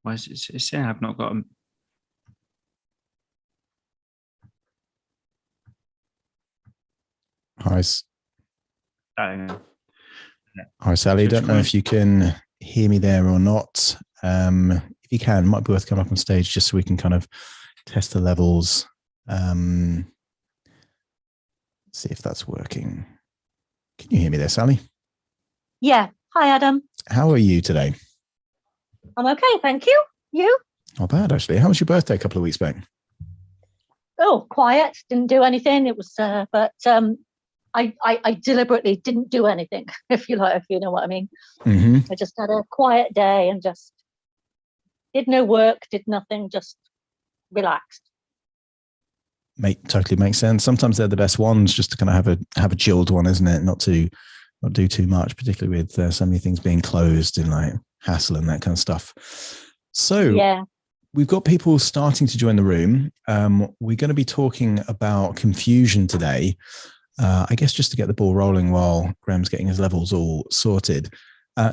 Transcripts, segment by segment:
Why is it saying I've not got them? Hi. Hi, Sally. So Don't know if you can hear me there or not. If you can, it might be worth coming up on stage just so we can kind of test the levels. See if that's working. Can you hear me there, Sally? Yeah. Hi, Adam. How are you today? I'm okay, thank you. You? Not bad, actually. How was your birthday a couple of weeks back? Oh, quiet. Didn't do anything. It was, but I deliberately didn't do anything. If you know what I mean. Mm-hmm. I just had a quiet day and just did no work, did nothing, just relaxed. Totally makes sense. Sometimes they're the best ones, just to kind of have a chilled one, isn't it? Not do too much, particularly with so many things being closed and like hassle and that kind of stuff. So yeah, we've got people starting to join the room. We're going to be talking about confusion today. I guess just to get the ball rolling while Graham's getting his levels all sorted.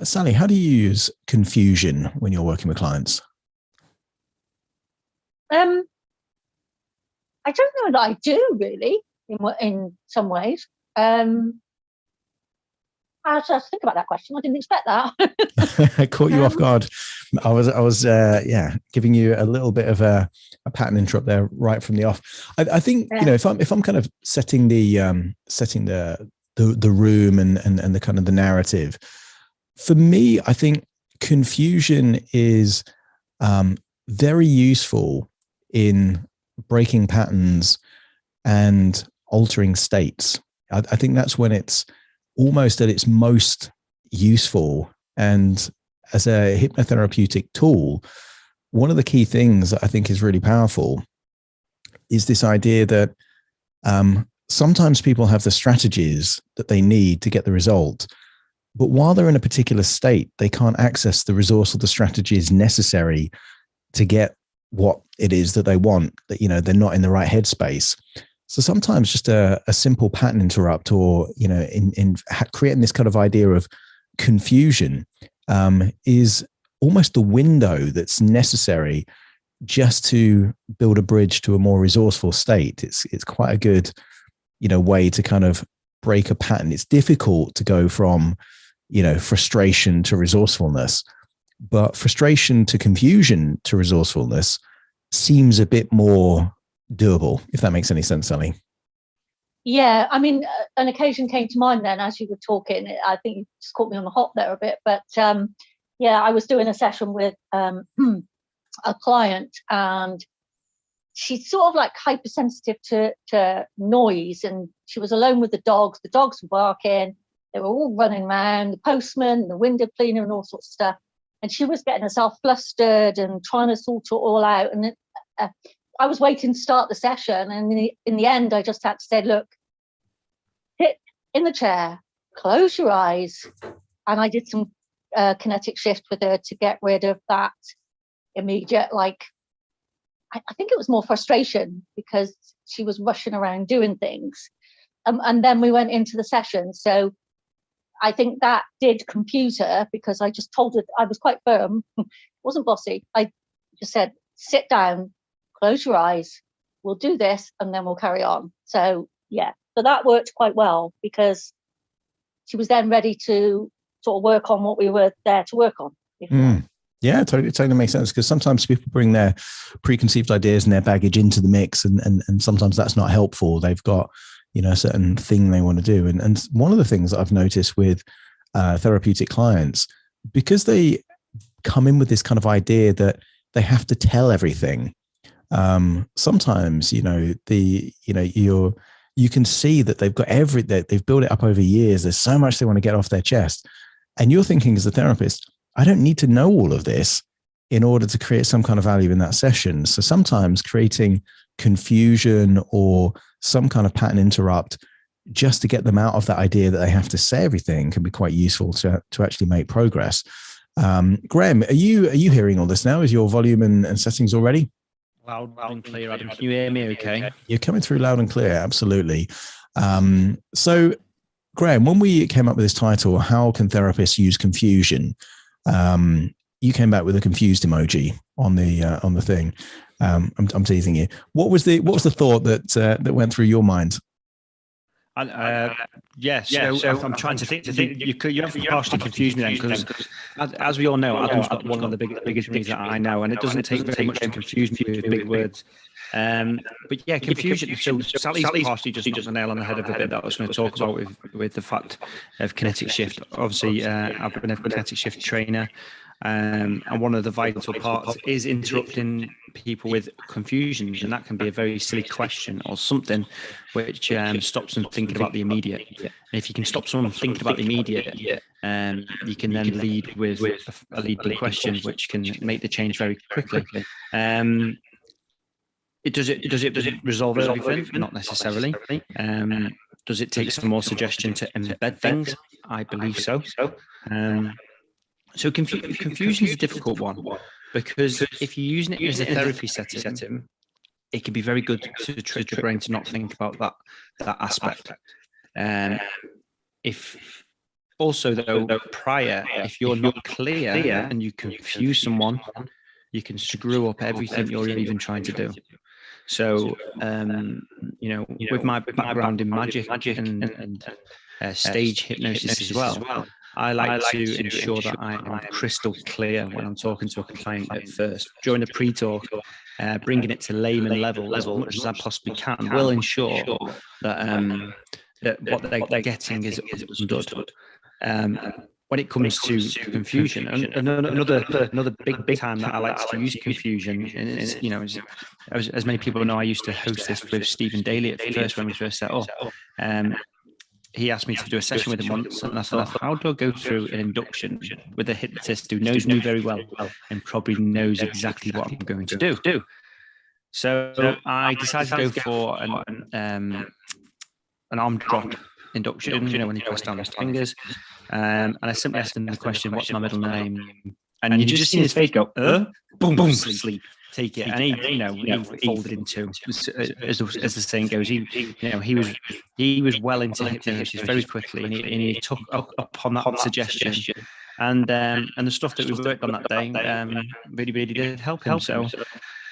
Sally, how do you use confusion when you're working with clients? I don't know that I do really in some ways. I have to think about that question. I didn't expect that. I caught you off guard. I was giving you a little bit of a pattern interrupt there right from the off. I think if I'm kind of setting the room and the kind of the narrative, for me, I think confusion is very useful in breaking patterns and altering states. I think that's when it's almost at its most useful. And as a hypnotherapeutic tool, one of the key things that I think is really powerful is this idea that sometimes people have the strategies that they need to get the result, but while they're in a particular state, they can't access the resource or the strategies necessary to get what it is that they want, that, they're not in the right headspace. So sometimes just a simple pattern interrupt or, in creating this kind of idea of confusion is almost the window that's necessary just to build a bridge to a more resourceful state. It's quite a good, way to kind of break a pattern. It's difficult to go from, frustration to resourcefulness, but frustration to confusion to resourcefulness seems a bit more doable, if that makes any sense, Sally. Yeah, I mean, an occasion came to mind then as you were talking. I think you just caught me on the hop there a bit, but I was doing a session with a client, and she's sort of like hypersensitive to noise, and she was alone with the dogs. The dogs were barking, they were all running around, the postman, the window cleaner, and all sorts of stuff. And she was getting herself flustered and trying to sort it all out. And I was waiting to start the session, and in the end, I just had to say, look, sit in the chair, close your eyes. And I did some kinetic shift with her to get rid of that immediate, I think it was more frustration because she was rushing around doing things. And then we went into the session. So I think that did confuse her because I just told her, I was quite firm, wasn't bossy. I just said, sit down, close your eyes, we'll do this, and then we'll carry on. So that worked quite well because she was then ready to sort of work on what we were there to work on. Yeah, totally makes sense, because sometimes people bring their preconceived ideas and their baggage into the mix, and sometimes that's not helpful. They've got a certain thing they want to do. And one of the things that I've noticed with therapeutic clients, because they come in with this kind of idea that they have to tell everything. Sometimes, you can see that they've got they've built it up over years. There's so much they want to get off their chest. And you're thinking as a therapist, I don't need to know all of this in order to create some kind of value in that session. So sometimes creating confusion or some kind of pattern interrupt just to get them out of that idea that they have to say everything can be quite useful to actually make progress. Graham, are you hearing all this now? Is your volume and settings all ready? Loud and clear, Adam. Can you hear me okay? You're coming through loud and clear, absolutely. So, Graham, when we came up with this title, How Can Therapists Use Confusion? you came back with a confused emoji on the thing. I'm teasing you. What was the thought that went through your mind? Yes. So I'm trying to think. You have partially confused me then, because as we all know, Adam's got one of the biggest things that I know, and it doesn't take very much to confuse me with big words. But yeah, confusion. So Sally's partially just knocked the nail on the head of a bit that I was going to talk about with the fact of kinetic shift. Obviously, I've been a kinetic shift trainer. And one of the vital parts is interrupting people with confusions, and that can be a very silly question or something which stops them thinking about the immediate. And if you can stop someone thinking about the immediate, you can then lead with a leading question, which can make the change very quickly. Does it resolve everything? Not necessarily. Does it take some more suggestion to embed things? I believe so. So confusion is a difficult one, because if you're using it as a therapy setting, it can be very good to trick the brain to not think about that aspect. If also, though, prior, if you're not clear and you confuse someone, you can screw up everything you're even trying to do. So, with my background in magic and stage hypnosis as well, I like to ensure that I am crystal clear when I'm talking to a client at first. During the pre-talk, bringing it to layman level as much as I possibly can will ensure that that what they're getting is understood. When it comes to confusion, and another big time that I like to use confusion, and as many people know, I used to host this with Stephen Daly at first when we first set up. He asked me to do a session with him once, and I thought, how do I go through an induction with a hypnotist who knows me very well and probably knows exactly what I'm going to do? So I decided to go for an arm drop induction, when he pressed down his fingers. And I simply asked him the question, what's my middle name? And you just see his face go, boom, boom, sleep. Take it, and he folded in two, as the saying goes. He was well into hypnosis very quickly, and he took up on that suggestion, and the stuff that we worked on that day really did help him. So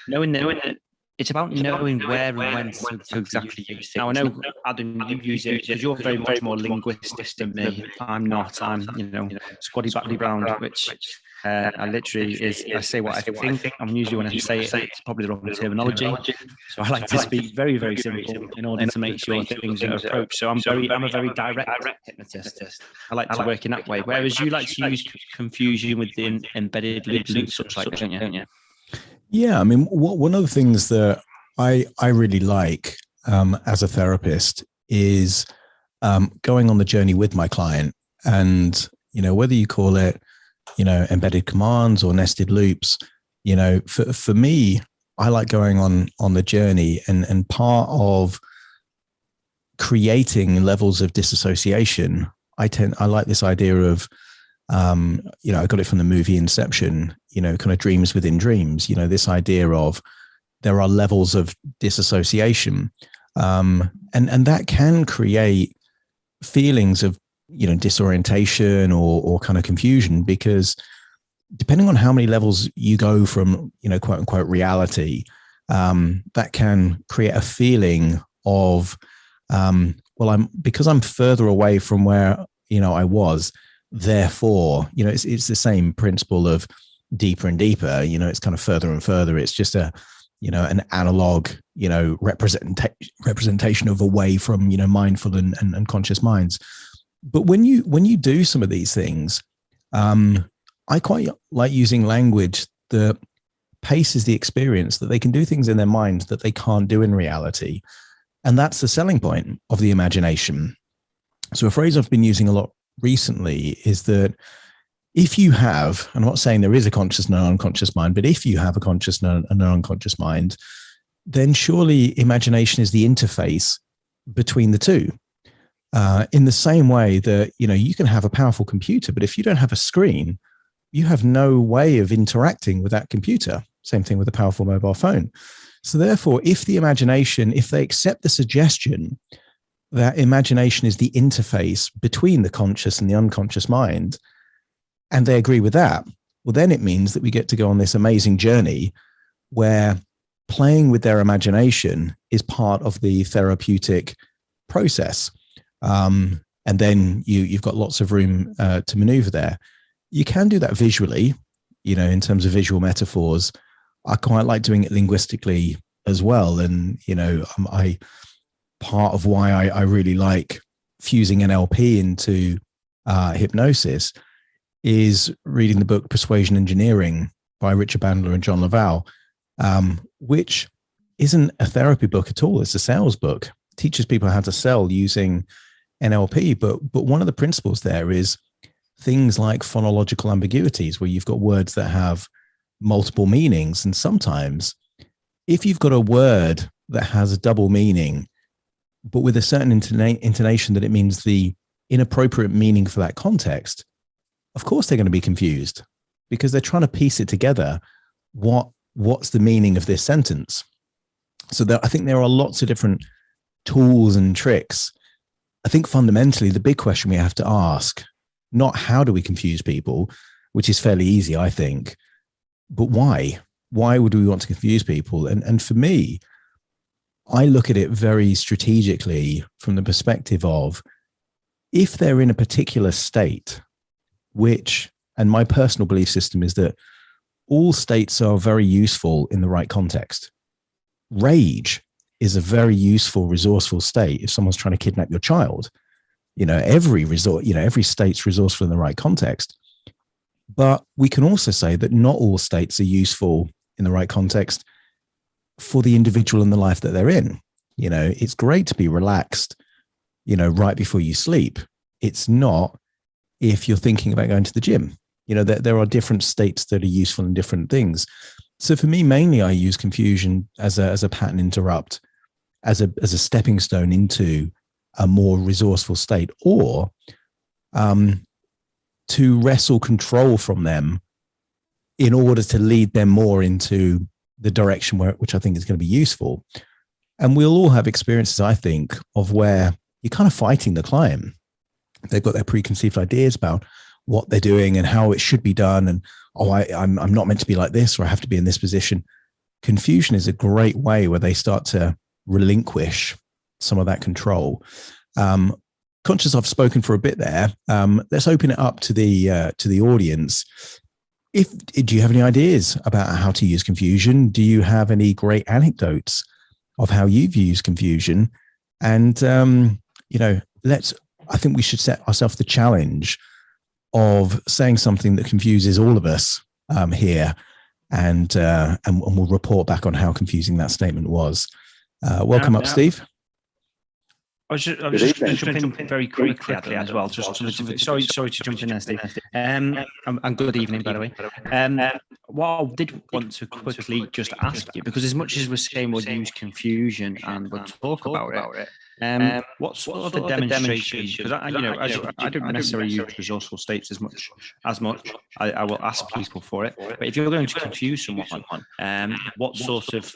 knowing that it's about knowing where and when to exactly use it. Now I know, Adam, you use it because you're very much more linguistic than me. I'm not. I'm squaddy background, which. I literally I say what I think. I'm usually, when I say it, it's probably the wrong terminology. So I like to speak very, very simple in order to make sure things are approached. So I'm a very direct hypnotist. I like to work in that way. Whereas you like to use confusion within embedded loops and such like, don't you? Yeah, I mean, one of the things that I really like as a therapist is going on the journey with my client, and whether you call it embedded commands or nested loops, for me, I like going on the journey, and part of creating levels of disassociation, I like this idea of, I got it from the movie Inception, kind of dreams within dreams, this idea of there are levels of disassociation, and that can create feelings of disorientation or kind of confusion, because depending on how many levels you go from, quote unquote reality, that can create a feeling of, because I'm further away from where, I was, therefore, it's the same principle of deeper and deeper, it's kind of further and further. It's just an analog, representation of away from, mindful and conscious minds. But when you do some of these things, I quite like using language that paces the experience, that they can do things in their mind that they can't do in reality. And that's the selling point of the imagination. So a phrase I've been using a lot recently is that if you have, I'm not saying there is a conscious and an unconscious mind, but if you have a conscious and an unconscious mind, then surely imagination is the interface between the two. In the same way that, you can have a powerful computer, but if you don't have a screen, you have no way of interacting with that computer. Same thing with a powerful mobile phone. So therefore, if they accept the suggestion that imagination is the interface between the conscious and the unconscious mind, and they agree with that, well, then it means that we get to go on this amazing journey where playing with their imagination is part of the therapeutic process. And then you've got lots of room to maneuver there. You can do that visually, in terms of visual metaphors. I quite like doing it linguistically as well. And, part of why I really like fusing NLP into hypnosis is reading the book Persuasion Engineering by Richard Bandler and John Laval, which isn't a therapy book at all. It's a sales book. It teaches people how to sell using NLP. But one of the principles there is things like phonological ambiguities, where you've got words that have multiple meanings. And sometimes if you've got a word that has a double meaning, but with a certain intonation that it means the inappropriate meaning for that context, of course they're going to be confused because they're trying to piece it together. What's the meaning of this sentence? So I think there are lots of different tools and tricks. I think fundamentally the big question we have to ask, not how do we confuse people, which is fairly easy, I think, but why? Why would we want to confuse people? And for me, I look at it very strategically from the perspective of, if they're in a particular state, and my personal belief system is that all states are very useful in the right context. Rage is a very useful, resourceful state if someone's trying to kidnap your child. Every state's resourceful in the right context. But we can also say that not all states are useful in the right context for the individual and the life that they're in. It's great to be relaxed, right before you sleep. It's not if you're thinking about going to the gym. There are different states that are useful in different things. So for me, mainly I use confusion as a pattern interrupt, as a stepping stone into a more resourceful state, or to wrestle control from them in order to lead them more into the direction which I think is going to be useful. And we'll all have experiences, I think, of where you're kind of fighting the client. They've got their preconceived ideas about what they're doing and how it should be done. And, I'm not meant to be like this, or I have to be in this position. Confusion is a great way where they start to relinquish some of that control. Conscious I've spoken for a bit there. Let's open it up to the audience. Do you have any ideas about how to use confusion? Do you have any great anecdotes of how you've used confusion? And, I think we should set ourselves the challenge of saying something that confuses all of us here, and we'll report back on how confusing that statement was. Welcome up, Steve. I was just going to jump in very quickly, Adam, as well. Sorry to jump in there, Steve. And good evening, by the way. What I did want to quickly just ask you, because as much as we're saying we'll use confusion and we'll talk about it, what sort of a demonstration? Because I don't necessarily use resourceful states as much. I will ask people for it. But if you're going to confuse someone, what sort of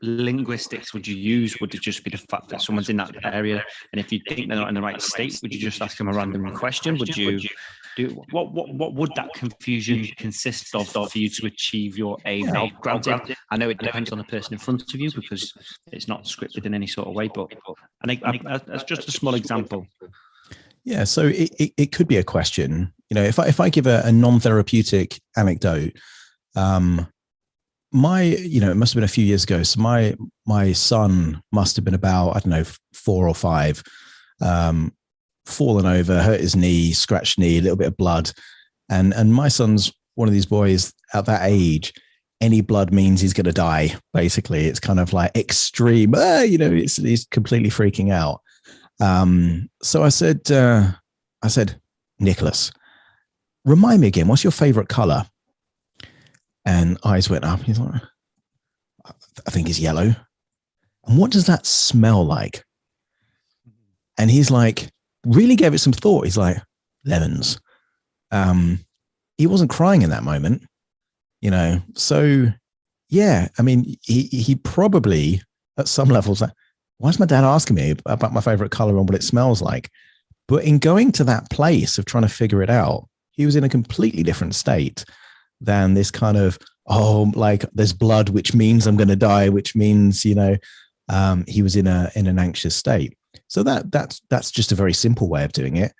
linguistics would you use? Would it just be the fact that someone's in that area, and if you think they're not in the right state, would you just ask them a random question? Would you do what would that confusion consist of for you to achieve your aim? Now, granted, I know it depends on the person in front of you because it's not scripted in any sort of way, but I think that's just a small example. Yeah, so it could be a question. If I give a non-therapeutic anecdote, it must have been a few years ago. So my son must have been about, 4 or 5, fallen over, hurt his knee, scratched knee, a little bit of blood. And my son's one of these boys at that age, any blood means he's going to die. Basically, it's kind of like extreme, he's completely freaking out. So I said, Nicholas, remind me again, what's your favorite color? And eyes went up. He's like, I think it's yellow. And what does that smell like? And he's like, really gave it some thought. He's like, lemons. He wasn't crying in that moment, So, yeah, I mean, he probably at some levels like, why is my dad asking me about my favorite color and what it smells like? But in going to that place of trying to figure it out, He was in a completely different state than this kind of, like there's blood, which means I'm going to die, which means, he was in an anxious state. So that's just a very simple way of doing it.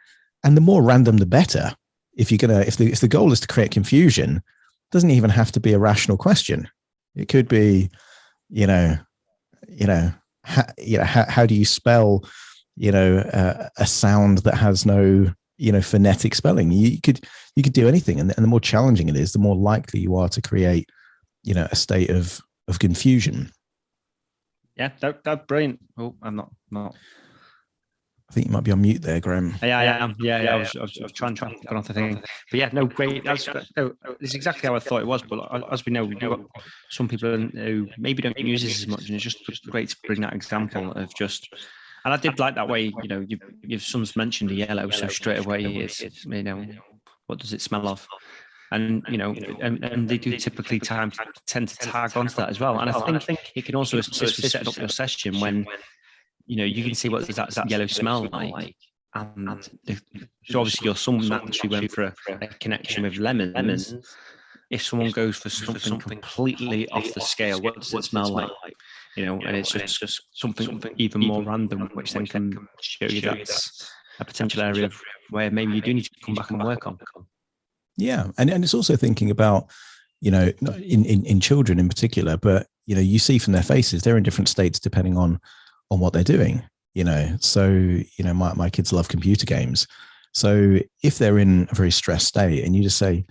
And the more random, the better. If the goal is to create confusion, it doesn't even have to be a rational question. It could be, how do you spell, a sound that has no, phonetic spelling? You could do anything. And the more challenging it is, the more likely you are to create, a state of confusion. Yeah, that's brilliant. Oh, I'm not. I think you might be on mute there, Graham. Yeah, I am. Yeah. I was trying to get off the thing. But yeah, no, great. This is exactly how I thought it was. But as we know, we've got some people who maybe don't use this as much, and it's just great to bring that example of just. And I did like that way. Your son's mentioned a yellow, so straight away it's what does it smell of? And and they do typically tend to tag onto that as well. And I think it can also assist with setting up your session when. You can see what does that yellow smell like, and so obviously your son naturally went for a connection with lemons. If someone goes for something completely off the scale, what does it smell like? And it's just something even more random, which then can show you that's a potential area of where maybe you do need to come back and work on. Yeah, and it's also thinking about in children in particular, but you see from their faces they're in different states depending on what they're doing, so my kids love computer games. So if they're in a very stressed state and you just say,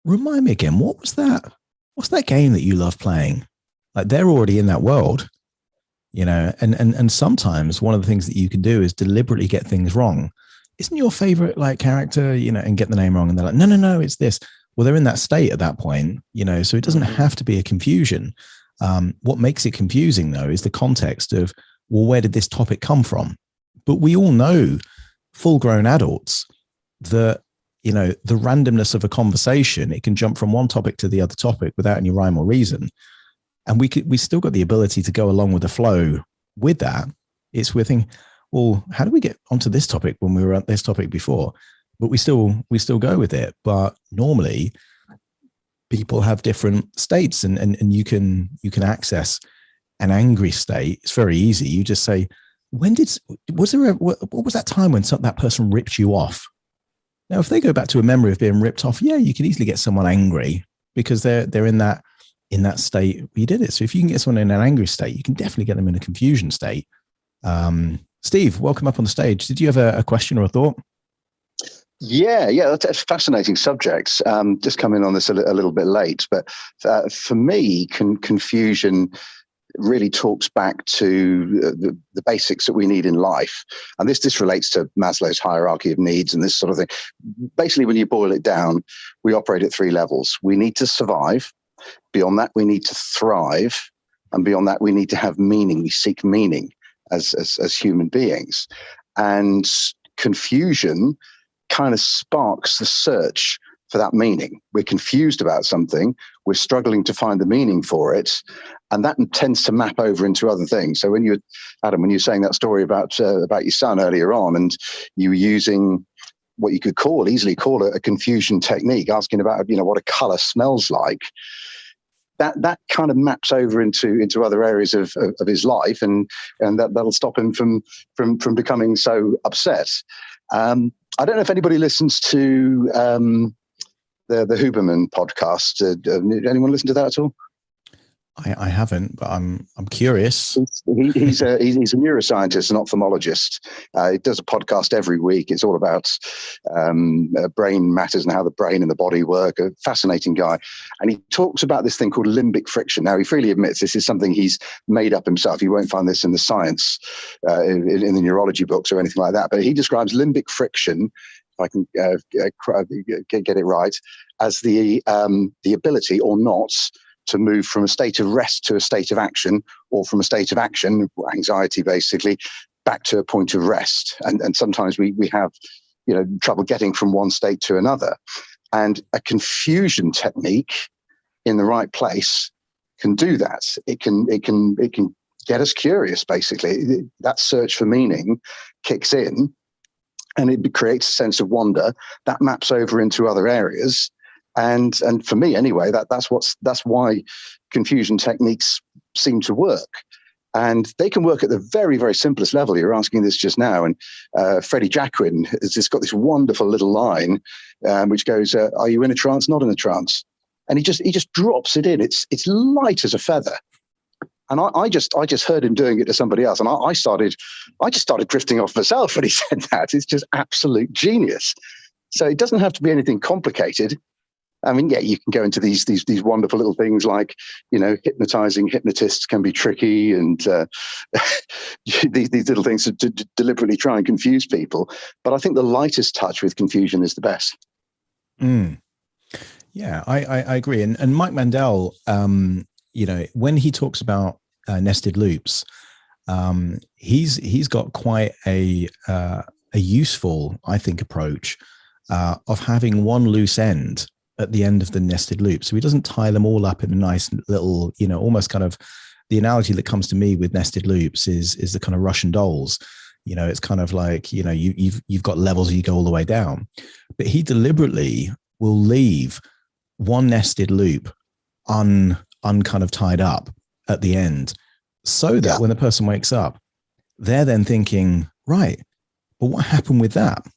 remind me again, what's that game that you love playing? Like they're already in that world, and sometimes one of the things that you can do is deliberately get things wrong. Isn't your favorite character, and get the name wrong, and they're like, no, it's this. Well, they're in that state at that point, so it doesn't have to be a confusion. What makes it confusing though is the context of, well, where did this topic come from? But we all know, full-grown adults, that, the randomness of a conversation, it can jump from one topic to the other topic without any rhyme or reason. And we still got the ability to go along with the flow with that. We're thinking, well, how do we get onto this topic when we were at this topic before? But we still go with it. But normally people have different states and you can access an angry state. It's very easy. You just say, what was that time when that person ripped you off? Now, if they go back to a memory of being ripped off, yeah, you can easily get someone angry because they're in that state where you did it. So if you can get someone in an angry state, you can definitely get them in a confusion state. Steve, welcome up on the stage. Did you have a question or a thought? Yeah, that's a fascinating subject. Just coming on this a little bit late, but for me, confusion really talks back to the basics that we need in life. And this relates to Maslow's hierarchy of needs and this sort of thing. Basically, when you boil it down, we operate at 3 levels. We need to survive. Beyond that, we need to thrive. And beyond that, we need to have meaning. We seek meaning as human beings. And confusion kind of sparks the search for that meaning. We're confused about something. We're struggling to find the meaning for it. And that tends to map over into other things. So when Adam, when you're saying that story about your son earlier on, and you were using what you could easily call a confusion technique, asking about, what a color smells like, that kind of maps over into other areas of his life, and that'll stop him from becoming so upset. I don't know if anybody listens to the Hubermann podcast. Anyone listen to that at all? I haven't, but I'm curious. He's a neuroscientist and ophthalmologist. He does a podcast every week. It's all about brain matters and how the brain and the body work. A fascinating guy. And he talks about this thing called limbic friction. Now, he freely admits this is something he's made up himself. You won't find this in the science, in the neurology books or anything like that. But he describes limbic friction, if I can get it right, as the ability or not to move from a state of rest to a state of action, or from a state of action, anxiety basically, back to a point of rest. And sometimes we have trouble getting from one state to another. And a confusion technique in the right place can do that. It can get us curious, basically. That search for meaning kicks in, and it creates a sense of wonder that maps over into other areas. And for me anyway, that's why confusion techniques seem to work. And they can work at the very, very simplest level. You're asking this just now. And Freddie Jacquin has just got this wonderful little line which goes, are you in a trance? Not in a trance. And he just drops it in. It's light as a feather. And I just heard him doing it to somebody else. And I just started drifting off myself when he said that. It's just absolute genius. So it doesn't have to be anything complicated. I mean, yeah, you can go into these wonderful little things like, hypnotizing hypnotists can be tricky, and these little things to deliberately try and confuse people. But I think the lightest touch with confusion is the best. Yeah, I agree. And Mike Mandel, when he talks about nested loops, he's got quite a useful, I think, approach of having one loose end at the end of the nested loop. So he doesn't tie them all up in a nice little, almost kind of, the analogy that comes to me with nested loops is the kind of Russian dolls. It's kind of like, you've got levels, you go all the way down, but he deliberately will leave one nested loop kind of tied up at the end, so that when the person wakes up, they're then thinking, right, but what happened with that?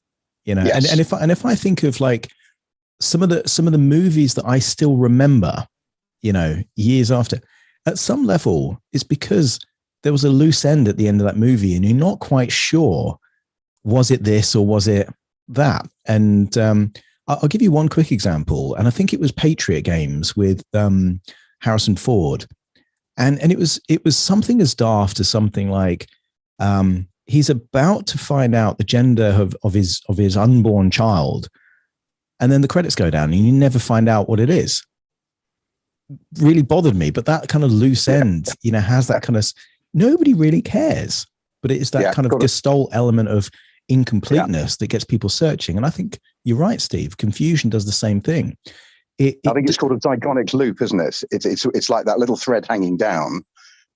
Yes. And if I think of like some of the movies that I still remember, years after, at some level, it's because there was a loose end at the end of that movie, and you're not quite sure, was it this or was it that? And I'll give you one quick example, and I think it was Patriot Games with Harrison Ford, and it was something as daft as something like he's about to find out the gender of his unborn child, and then the credits go down, and you never find out what it is. Really bothered me, but that kind of loose end, has that kind of, nobody really cares, but it is that kind of gestalt element of incompleteness that gets people searching. And I think you're right, Steve. Confusion does the same thing. I think it's called a zygonic loop, isn't it? It's like that little thread hanging down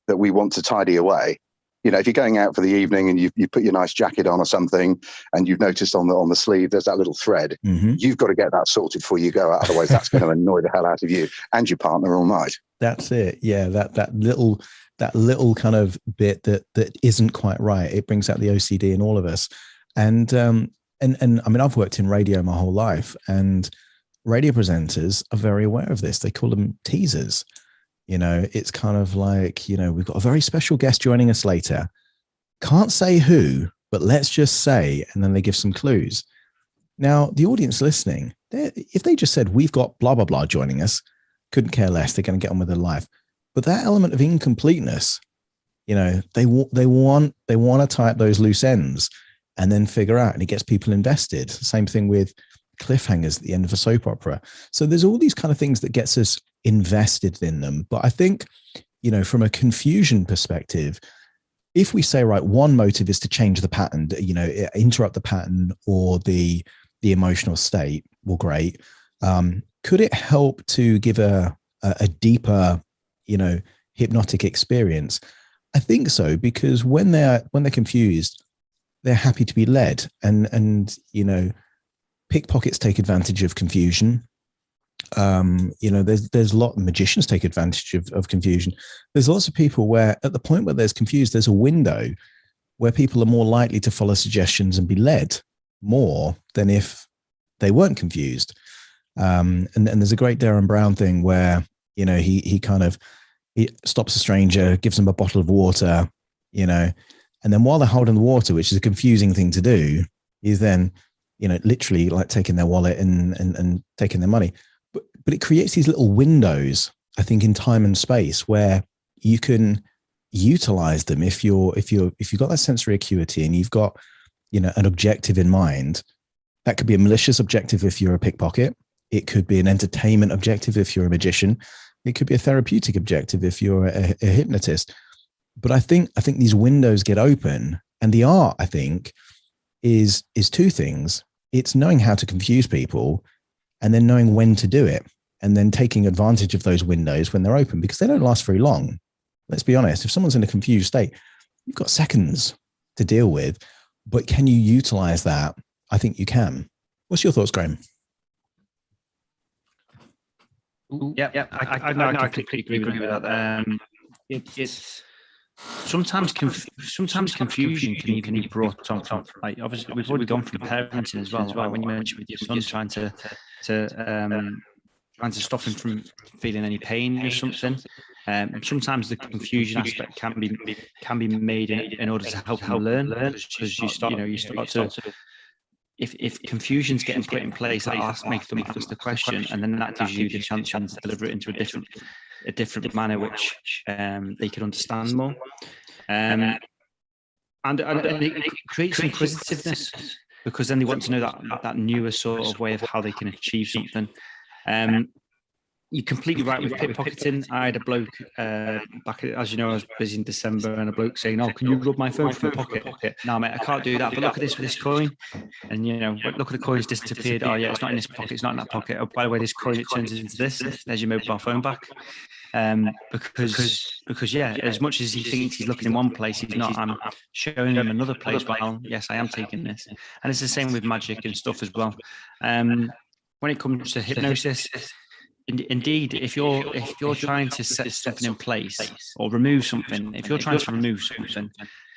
that we want to tidy away. If you're going out for the evening and you put your nice jacket on or something, and you've noticed on the sleeve there's that little thread, you've got to get that sorted before you go out. Otherwise, that's going to annoy the hell out of you and your partner all night. That's it. Yeah, that little kind of bit that isn't quite right. It brings out the OCD in all of us. And I mean, I've worked in radio my whole life, and radio presenters are very aware of this. They call them teasers. It's kind of like, we've got a very special guest joining us later. Can't say who, but let's just say, and then they give some clues. Now, the audience listening, if they just said, we've got blah, blah, blah joining us, couldn't care less. They're going to get on with their life. But that element of incompleteness, they want to tie up those loose ends and then figure out, and it gets people invested. Same thing with cliffhangers at the end of a soap opera. So there's all these kind of things that gets us invested in them. But I think, from a confusion perspective, if we say, right, one motive is to change the pattern, interrupt the pattern or the emotional state, well, great. Could it help to give a deeper, hypnotic experience? I think so, because when they're confused, they're happy to be led, and pickpockets take advantage of confusion. There's a lot of magicians take advantage of confusion. There's lots of people where at the point where there's confused, there's a window where people are more likely to follow suggestions and be led more than if they weren't confused. And there's a great Darren Brown thing where, he stops a stranger, gives them a bottle of water, and then while they're holding the water, which is a confusing thing to do, he's then, literally like taking their wallet and taking their money. But it creates these little windows, I think, in time and space where you can utilize them if you've got that sensory acuity and you've got, an objective in mind. That could be a malicious objective if you're a pickpocket. It could be an entertainment objective if you're a magician. It could be a therapeutic objective if you're a hypnotist. But I think these windows get open, and the art, I think, is two things. It's knowing how to confuse people, and then knowing when to do it, and then taking advantage of those windows when they're open, because they don't last very long. Let's be honest. If someone's in a confused state, you've got seconds to deal with, but can you utilize that I think you can. What's your thoughts, Graham? I completely agree with that. It's sometimes confusion can even be brought on from, like, obviously we've already gone through parenting as well. Like when you mentioned with your son trying to stop him from feeling any pain or something. Sometimes the confusion aspect can be made in order to help him learn, because you start to, if confusion's getting put in place, that makes them ask the question, and then that gives you the chance to deliver it into a different manner, which they can understand more. And it creates inquisitiveness, because then they want to know that newer sort of way of how they can achieve something. You're completely right with pickpocketing. I had a bloke back, as you know, I was busy in December, and a bloke saying, "Oh, can you rub my phone from my pocket?" "No, mate, I can't do that. But look at this with this coin." And look at the coin's disappeared. "Oh yeah, it's not in this pocket. It's not in that pocket. Oh, by the way, this coin, it turns into this. There's your mobile phone back." Because as much as he thinks he's looking in one place, he's not. I'm showing him another place. Well, yes, I am taking this, and it's the same with magic and stuff as well. When it comes to hypnosis, indeed, if you're trying to set something in place or remove something, if you're trying to remove something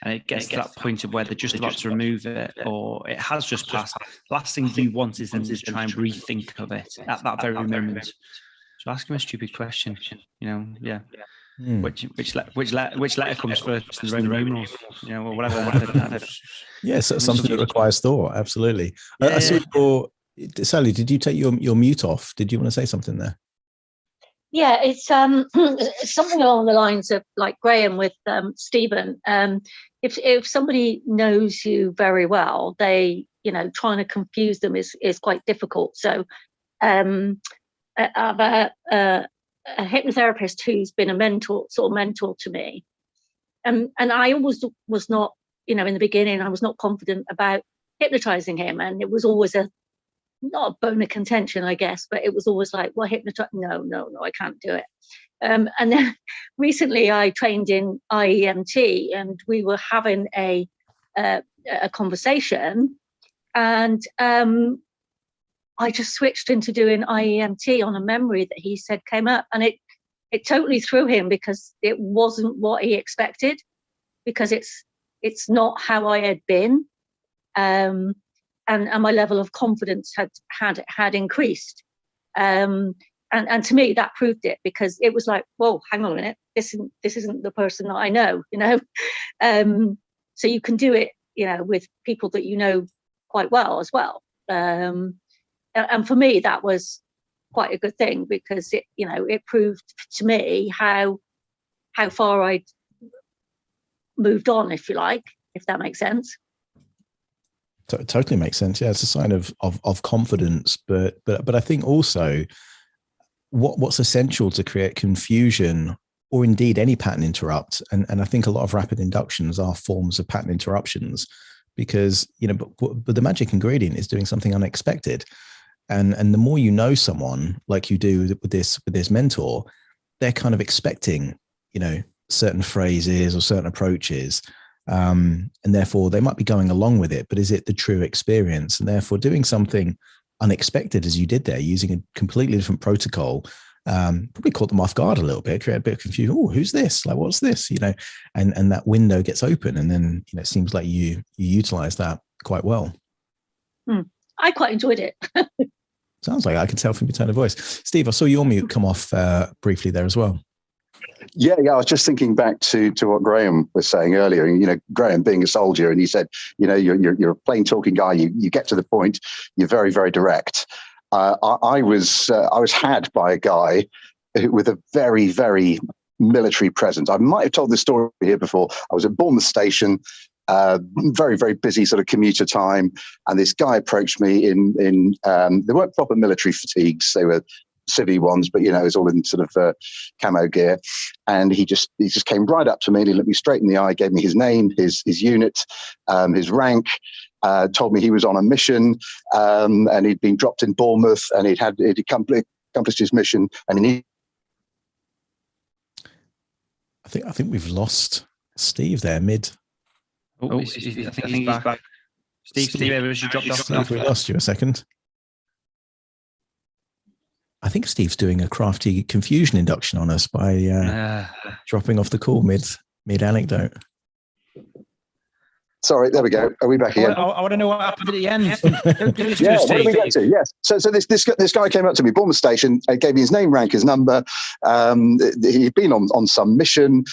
and it gets to that point of where they're just about to remove it, or it has just passed, the last thing you want is them to try and rethink of it at that very moment. So ask him a stupid question, which letter comes first in the Roman numerals, or whatever. Yes, that's something that requires thought. Absolutely. I saw Sally, did you take your mute off? Did you want to say something there? Yeah, it's something along the lines of like Graham with Stephen. If somebody knows you very well, they trying to confuse them is quite difficult. So I have a hypnotherapist who's been a mentor to me, and I always was not, in the beginning, I was not confident about hypnotizing him, and it was always not a bone of contention, I guess, but it was always like, well, hypnotize? No, I can't do it. And then recently I trained in IEMT, and we were having a conversation, and I just switched into doing IEMT on a memory that he said came up, and it totally threw him, because it wasn't what he expected, because it's not how I had been. And my level of confidence had increased, and to me that proved it, because it was like, whoa, hang on a minute, this isn't the person that I know, so you can do it, with people that you know quite well as well, and for me that was quite a good thing, because it proved to me how far I'd moved on, if you like, if that makes sense. Totally makes sense. Yeah, it's a sign of confidence, but I think also what's essential to create confusion, or indeed any pattern interrupt, and I think a lot of rapid inductions are forms of pattern interruptions, because but the magic ingredient is doing something unexpected, and the more you know someone, like you do with this mentor, they're kind of expecting certain phrases or certain approaches. And therefore they might be going along with it, but is it the true experience? And therefore doing something unexpected, as you did there, using a completely different protocol, probably caught them off guard a little bit, create a bit of confusion. Oh, who's this? Like, what's this? And that window gets open, and then it seems like you utilize that quite well. I quite enjoyed it. Sounds like I can tell from your tone of voice. Steve, I saw your mute come off briefly there as well. Yeah, I was just thinking back to what Graham was saying earlier. Graham being a soldier, and he said, you're a plain talking guy. You get to the point. You're very, very direct. I was had by a guy with a very, very military presence. I might have told this story here before. I was at Bournemouth Station, very, very busy sort of commuter time, and this guy approached me in they weren't proper military fatigues. They were civvy ones, but it was all in sort of camo gear, and he just came right up to me and he looked me straight in the eye, gave me his name, his unit, his rank, told me he was on a mission, and he'd been dropped in Bournemouth, and he'd accomplished his mission, and I think we've lost Steve there mid. I think he's back. Steve, you dropped off. Steve, we lost you a second. I think Steve's doing a crafty confusion induction on us by dropping off the call mid anecdote. Sorry, there we go. Are we back again? I want to know what happened at the end. Don't do this to Yeah, us, what did we get Steve. to? Yes. So this guy came up to me, Bournemouth Station, gave me his name, rank, his number. He'd been on some mission.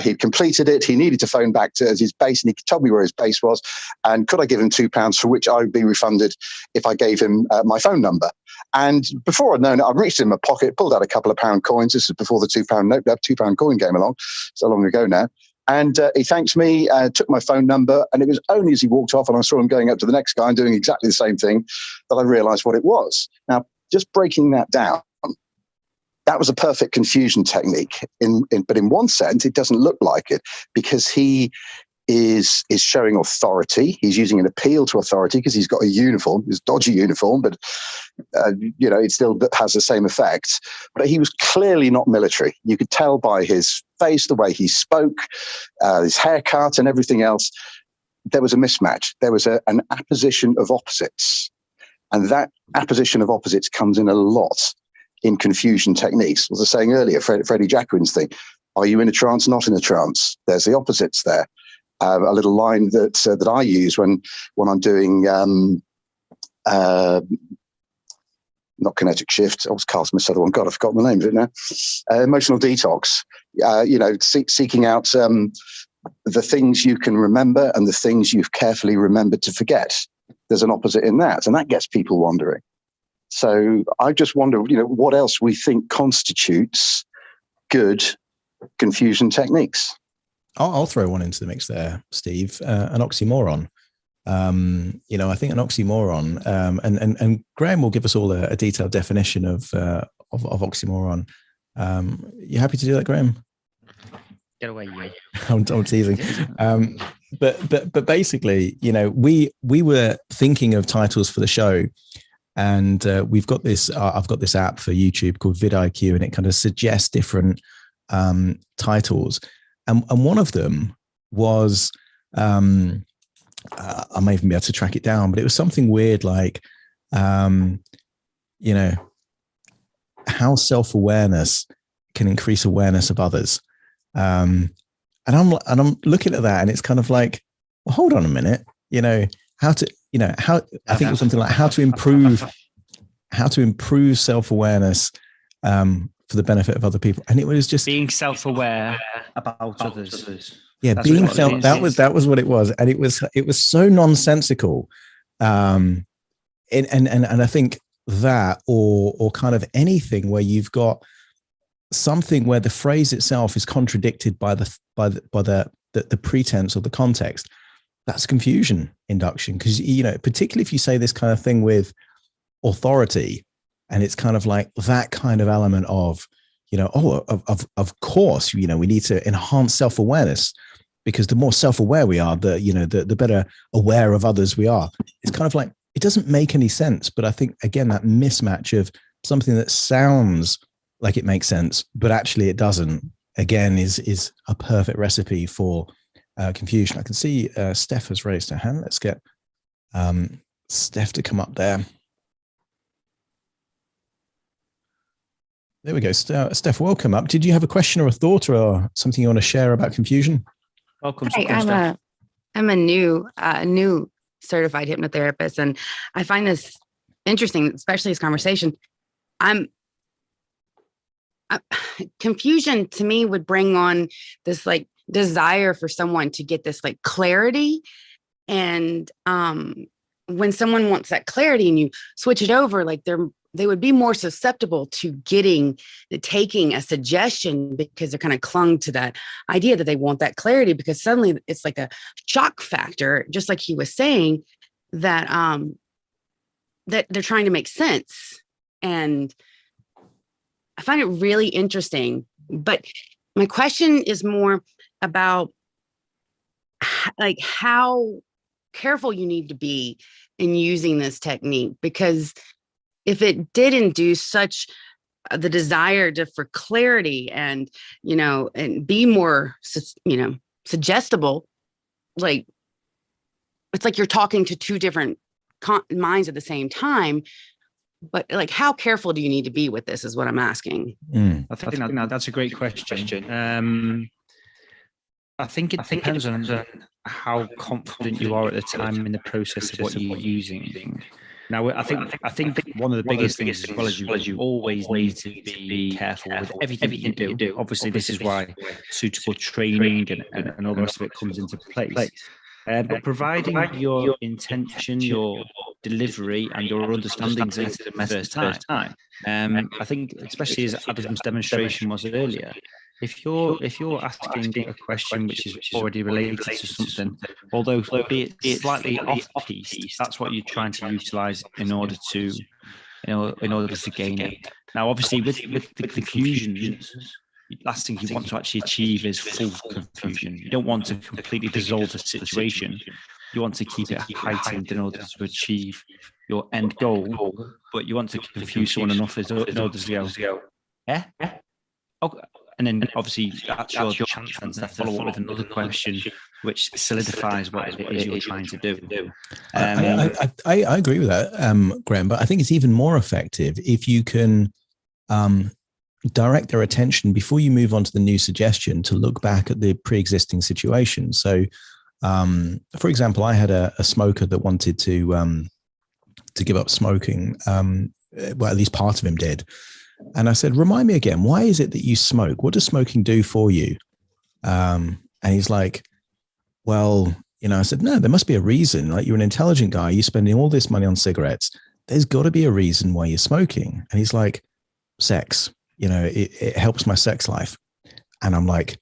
He'd completed it. He needed to phone back to his base, and he told me where his base was. And could I give him £2, for which I would be refunded if I gave him my phone number? And before I'd known it, I reached in my pocket, pulled out a couple of pound coins. This is before the £2 note, £2 coin came along, so long ago now. And he thanked me, took my phone number, and it was only as he walked off and I saw him going up to the next guy and doing exactly the same thing that I realised what it was. Now, just breaking that down, that was a perfect confusion technique. But in one sense, it doesn't look like it, because he is showing authority. He's using an appeal to authority because he's got a uniform, his dodgy uniform, but it still has the same effect. But he was clearly not military. You could tell by his face, the way he spoke, his haircut and everything else. There was a mismatch. There was an apposition of opposites. And that apposition of opposites comes in a lot in confusion techniques. As I was saying earlier, Freddie Jacquin's thing. Are you in a trance, not in a trance? There's the opposites there. A little line that I use when I'm doing not kinetic shift. I was casting this other one. God, I've forgotten the name of it now. Emotional detox. Seeking out the things you can remember and the things you've carefully remembered to forget. There's an opposite in that, and that gets people wondering. So I just wonder, what else we think constitutes good confusion techniques. I'll throw one into the mix there, Steve. An oxymoron. I think an oxymoron, and Graham will give us all a detailed definition of oxymoron. You happy to do that, Graham? Get away, you. I'm teasing. But basically, we were thinking of titles for the show, and we've got this. I've got this app for YouTube called vidIQ, and it kind of suggests different titles. And one of them was, I may even be able to track it down, but it was something weird like, how self-awareness can increase awareness of others. And I'm looking at that, and it's kind of like, well, hold on a minute, I think it was something like how to improve self-awareness for the benefit of other people. And it was just being self-aware about others. Yeah, That's being what self, that was what it was. And it was so nonsensical. And I think that or kind of anything where you've got something where the phrase itself is contradicted by the pretense or the context, that's confusion induction. Because particularly if you say this kind of thing with authority, and it's kind of like that kind of element of, of course, we need to enhance self-awareness, because the more self-aware we are, the better aware of others we are. It's kind of like, it doesn't make any sense. But I think, again, that mismatch of something that sounds like it makes sense, but actually it doesn't, again, is a perfect recipe for confusion. I can see Steph has raised her hand. Let's get Steph to come up there. There we go. Steph, welcome up. Did you have a question or a thought or something you want to share about confusion? Welcome. Hi, I'm a new certified hypnotherapist, and I find this interesting, especially this conversation. Confusion to me would bring on this like desire for someone to get this like clarity, and when someone wants that clarity and you switch it over, like they would be more susceptible to taking a suggestion, because they're kind of clung to that idea that they want that clarity, because suddenly it's like a shock factor, just like he was saying, that that they're trying to make sense. And I find it really interesting. But my question is more about like how careful you need to be in using this technique, because if it did induce such the desire for clarity and, and be more, suggestible, like it's like you're talking to two different minds at the same time. But like, how careful do you need to be with this is what I'm asking. I think that's a great question. I think it depends on how confident you are at the time in the process of what you're using. Now, I think one of the biggest things as well is you always need to be careful with everything you do. Obviously, this is why suitable training and all the rest of it comes into place. But providing your intention, your delivery, and your understanding is the first time, I think, especially as Adam's demonstration was earlier, if you're asking a question which is already related to something, although be it slightly off piece, that's what you're trying to utilize in order to gain it. Now, obviously, with the confusion, last thing you want to actually achieve is full confusion. You don't want to completely dissolve the situation. You want to keep it heightened in order to achieve your end goal, but you want to confuse someone enough in order to go, yeah? Okay. And then obviously that's your chance then to follow up with another question which solidifies what it is you're trying to do. I agree with that, Graham, but I think it's even more effective if you can direct their attention before you move on to the new suggestion to look back at the pre-existing situation. So, for example, I had a smoker that wanted to give up smoking. Well, at least part of him did. And I said, remind me again, why is it that you smoke? What does smoking do for you? And he's like, well, I said, no, there must be a reason. Like, you're an intelligent guy. You're spending all this money on cigarettes. There's got to be a reason why you're smoking. And he's like, sex. It helps my sex life. And I'm like,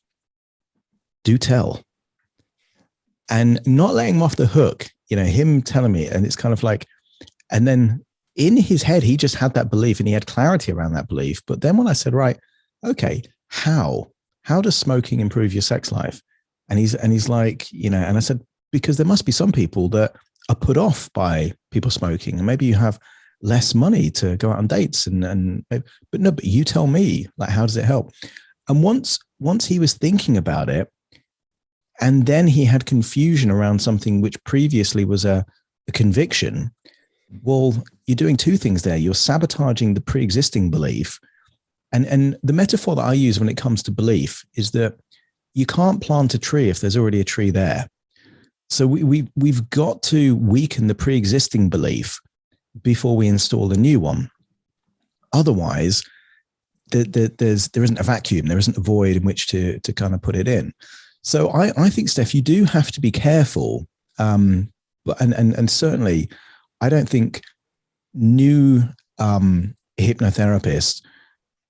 do tell. And not letting him off the hook, him telling me, and it's kind of like, and then in his head, he just had that belief and he had clarity around that belief. But then when I said, right, okay, how does smoking improve your sex life? And he's like, and I said, because there must be some people that are put off by people smoking, and maybe you have less money to go out on dates but you tell me, like, how does it help? And once he was thinking about it, and then he had confusion around something which previously was a conviction. Well, you're doing two things there. You're sabotaging the pre-existing belief. And the metaphor that I use when it comes to belief is that you can't plant a tree if there's already a tree there. So we've got to weaken the pre-existing belief before we install a new one. Otherwise, there isn't a vacuum. There isn't a void in which to kind of put it in. So I think, Steph, you do have to be careful. And certainly, I don't think new hypnotherapists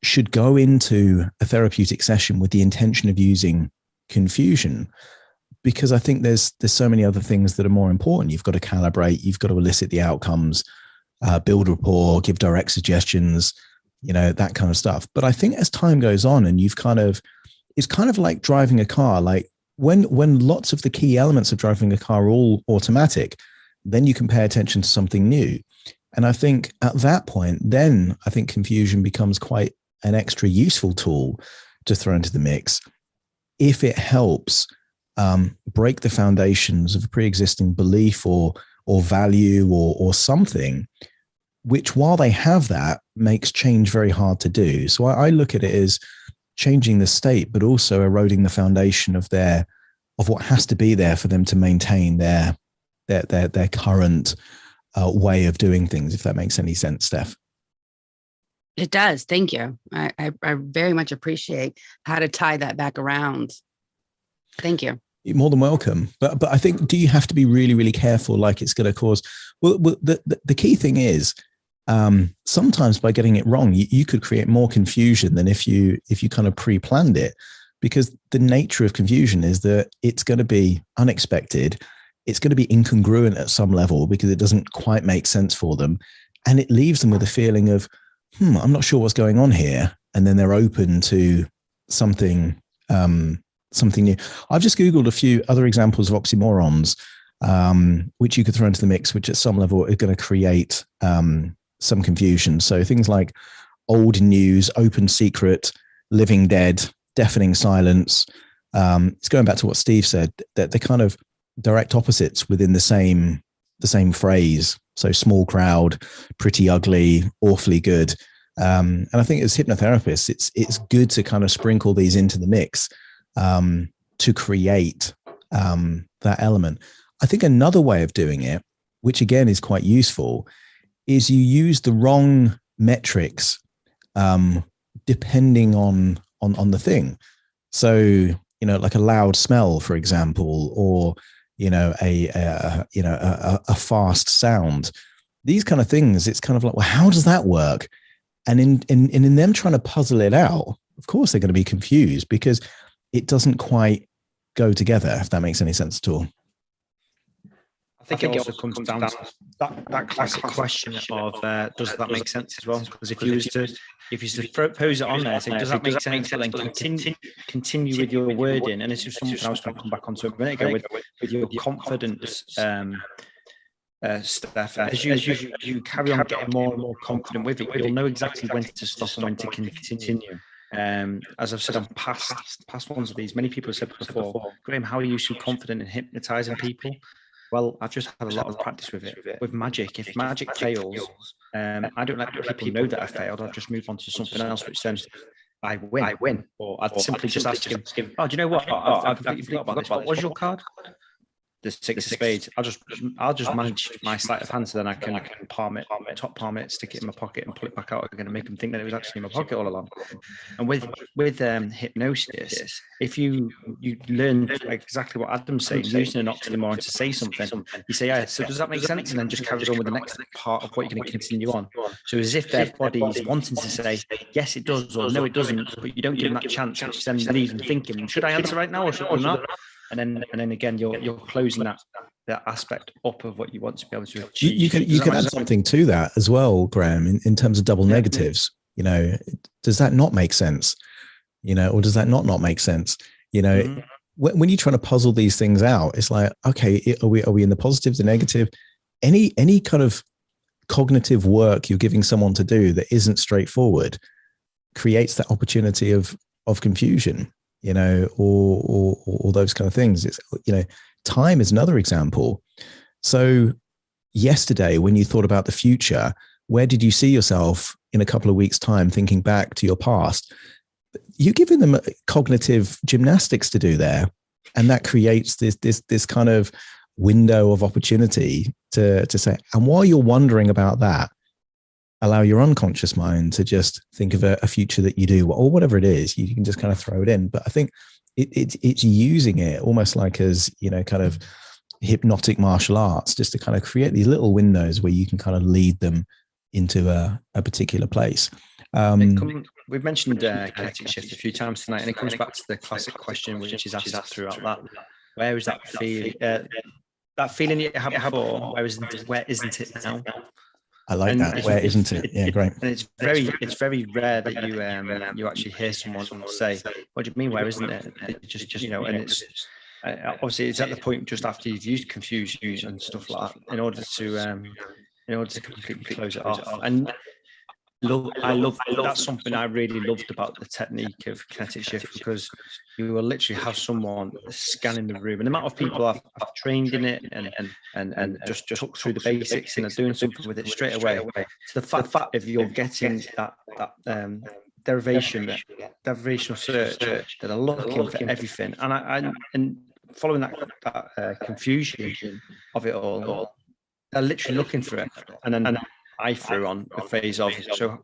should go into a therapeutic session with the intention of using confusion, because I think there's so many other things that are more important. You've got to calibrate, you've got to elicit the outcomes, build rapport, give direct suggestions, that kind of stuff. But I think as time goes on and it's kind of like driving a car. Like when lots of the key elements of driving a car are all automatic, then you can pay attention to something new. And I think at that point, then I think confusion becomes quite an extra useful tool to throw into the mix if it helps break the foundations of a pre-existing belief or value or something, which, while they have that, makes change very hard to do. So I look at it as changing the state, but also eroding the foundation of what has to be there for them to maintain their current way of doing things, if that makes any sense, Steph. It does. Thank you. I very much appreciate how to tie that back around. Thank you. You're more than welcome. But I think, do you have to be really, really careful? Like, it's going to cause, well, the key thing is, sometimes by getting it wrong, you could create more confusion than if you kind of pre-planned it, because the nature of confusion is that it's going to be unexpected. It's going to be incongruent at some level because it doesn't quite make sense for them. And it leaves them with a feeling of, I'm not sure what's going on here. And then they're open to something new. I've just Googled a few other examples of oxymorons, which you could throw into the mix, which at some level are going to create some confusion. So things like old news, open secret, living dead, deafening silence. It's going back to what Steve said, that they're kind of direct opposites within the same phrase. So small crowd, pretty ugly, awfully good. And I think as hypnotherapists, it's good to kind of sprinkle these into the mix to create that element. I think another way of doing it, which again is quite useful, is you use the wrong metrics depending on the thing. So, like a loud smell, for example, or a fast sound. These kind of things, it's kind of like, well, how does that work? And in them trying to puzzle it out, of course they're going to be confused because it doesn't quite go together, if that makes any sense at all. I think it also comes down to that classic question of does that make sense as well? Because if you was to pose it on there, say, does that make sense? But then continue with your wording, and this is something I was going to come back onto a minute ago with your confidence stuff. As you carry on getting more and more confident with it, you'll know exactly when to stop and when to continue. As I've said on past ones of these, many people have said before, Graham, how are you so confident in hypnotizing people? Well, I've just had a lot of practice with it. With magic, if magic fails, I don't let people know that I failed. I'll just move on to something else, which then I win. Or I'd simply just ask him, oh, do you know what? I completely forgot about this. What was your card? The six of spades. I'll just manage my sleight of hand, so then I can palm it, top palm it, stick it in my pocket, and pull it back out again, and make them think that it was actually in my pocket all along. And with hypnosis, if you learn exactly what Adam's saying, using an oxymoron to say something, you say, yeah, so does that make sense? And then just carries on with the next part of what you're going to continue on. So as if their body is wanting to say, yes, it does, or no, it doesn't, but you don't give them that chance, which then leaves them thinking, should I answer right now or should I not? And then again, you're closing that aspect up of what you want to be able to achieve. You can add something to that as well, Graham, in terms of double negatives. Does that not make sense? Or does that not make sense? When you're trying to puzzle these things out, it's like, okay, are we in the positive, the negative? Any kind of cognitive work you're giving someone to do that isn't straightforward creates that opportunity of confusion. Or those kind of things. It's, time is another example. So yesterday, when you thought about the future, where did you see yourself in a couple of weeks' time, thinking back to your past? You're giving them cognitive gymnastics to do there. And that creates this kind of window of opportunity to say, and while you're wondering about that, allow your unconscious mind to just think of a future that you do, or whatever it is. You can just kind of throw it in. But I think it's using it almost like as, kind of hypnotic martial arts, just to kind of create these little windows where you can kind of lead them into a particular place. We've mentioned kinetic shift a few times tonight, and it comes back to the classic question, which is asked throughout that. Where is that feeling? That feeling you had before, where isn't it now? I like that. Where isn't it? Yeah, great. And it's very rare that you actually hear someone say, "What do you mean? Where isn't it?" It just and it's obviously it's at the point just after you've used confusion and stuff like that in order to completely close it off. And I love that's something I really loved about the technique of kinetic shift, because you will literally have someone scanning the room, and the amount of people I've trained in it and just took through the basics and are doing something with it straight away. To the fact if you're getting that derivational search that are looking for everything, and following that confusion of it all, they're literally looking for it, and then. I threw on a phase of, so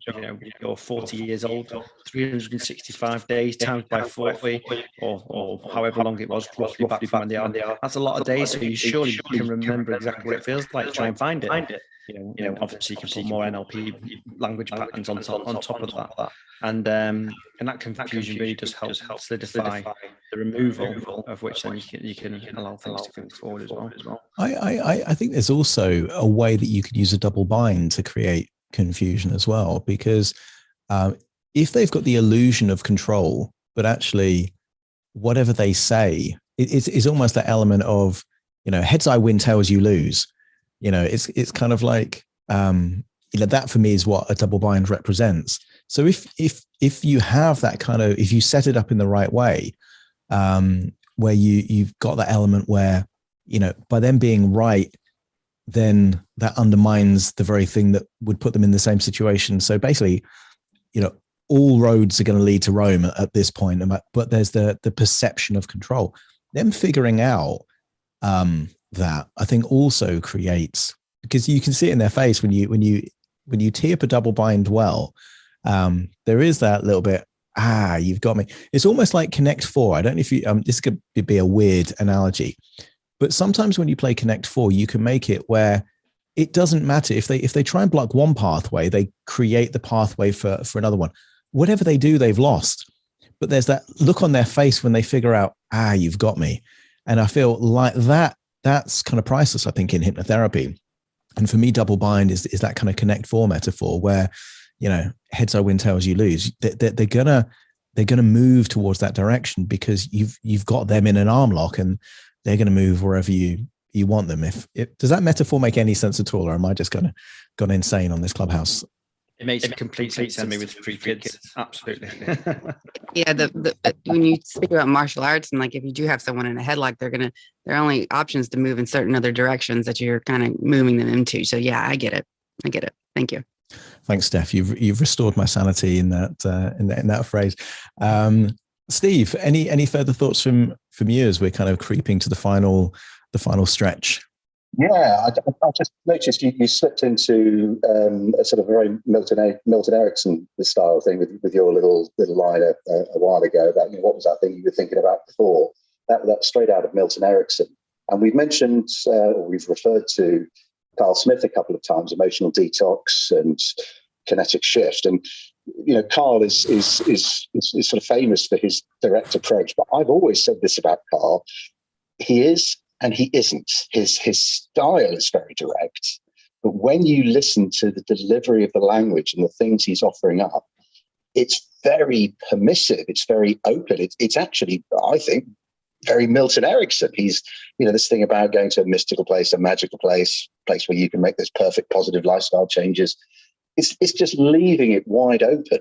you're 40 years old, 365 days times by 40, or however long it was, roughly back from when they are. That's a lot of days, so you surely can remember exactly what it feels like. Try and find it. Obviously you can put more NLP language patterns on top of that, and that confusion really does help solidify the removal of which then you can allow things to go forward as well. I think there's also a way that you could use a double bind to create confusion as well, because if they've got the illusion of control, but actually whatever they say, it's almost that element of, heads I win, tails you lose. It's kind of like, that for me is what a double bind represents. So if you have that kind of, if you set it up in the right way, where you've got that element where by them being right, then that undermines the very thing that would put them in the same situation. So basically, all roads are going to lead to Rome at this point, but there's the perception of control. Them figuring out that, I think, also creates, because you can see it in their face when you tee up a double bind well, there is that little bit, you've got me. It's almost like Connect 4. I don't know if you, this could be a weird analogy, but sometimes when you play Connect 4, you can make it where it doesn't matter if they try and block one pathway, they create the pathway for another one. Whatever they do, they've lost. But there's that look on their face when they figure out, you've got me. And I feel like that's kind of priceless, I think, in hypnotherapy. And for me, double bind is that kind of Connect 4 metaphor where, heads I win, tails you lose. They're gonna move towards that direction because you've got them in an arm lock, and they're gonna move wherever you want them. Does that metaphor make any sense at all, or am I just gone insane on this Clubhouse? It makes complete sense to me with 3 kids. Absolutely. Yeah. When you speak about martial arts, and like if you do have someone in a headlock, their only options to move in certain other directions that you're kind of moving them into. So yeah, I get it. Thank you. Thanks, Steph. You've restored my sanity in that phrase. Steve, any further thoughts from you as we're kind of creeping to the final stretch? Yeah, I just noticed you slipped into a sort of very Milton Erickson style thing with your little line a while ago about what was that thing you were thinking about before? That's straight out of Milton Erickson. And we've mentioned, or we've referred to Carl Smith a couple of times, emotional detox and kinetic shift. And Carl is sort of famous for his direct approach. But I've always said this about Carl: he is and he isn't. His style is very direct, but when you listen to the delivery of the language and the things he's offering up, it's very permissive. It's very open. It's actually, I think, very Milton Erickson. He's, this thing about going to a mystical place, a magical place where you can make this perfect positive lifestyle changes. It's just leaving it wide open.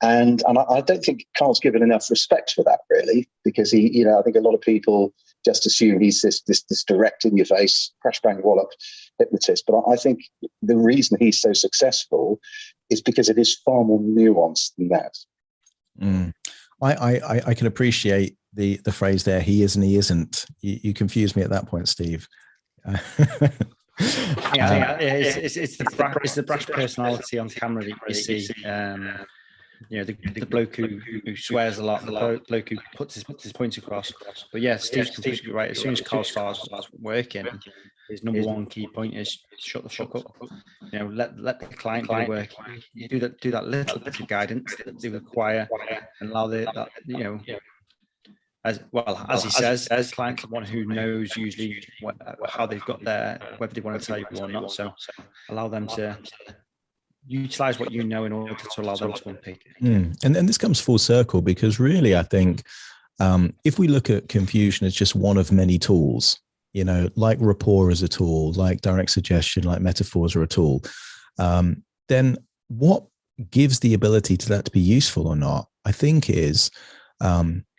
And I don't think Carl's given enough respect for that, really, because he, I think a lot of people just assume he's this direct in your face, crash bang wallop hypnotist. But I think the reason he's so successful is because it is far more nuanced than that. I can appreciate the phrase there, he is and he isn't. You confused me at that point, Steve. It's the brash personality on camera that you see. The bloke who swears a lot, the bloke who puts his points across. But yeah, Steve's completely right. As soon as Carl starts working, his number one key point is shut the fuck up. Let the client do the work. You do that little bit of guidance that they require, and allow as he says, clients are one who knows usually how they've got there, whether they want to tell you or not. So allow them to utilize what you know in order to allow them to unpick. And this comes full circle, because really, I think if we look at confusion as just one of many tools, like rapport as a tool, like direct suggestion, like metaphors are a tool, then what gives the ability to that to be useful or not, I think, is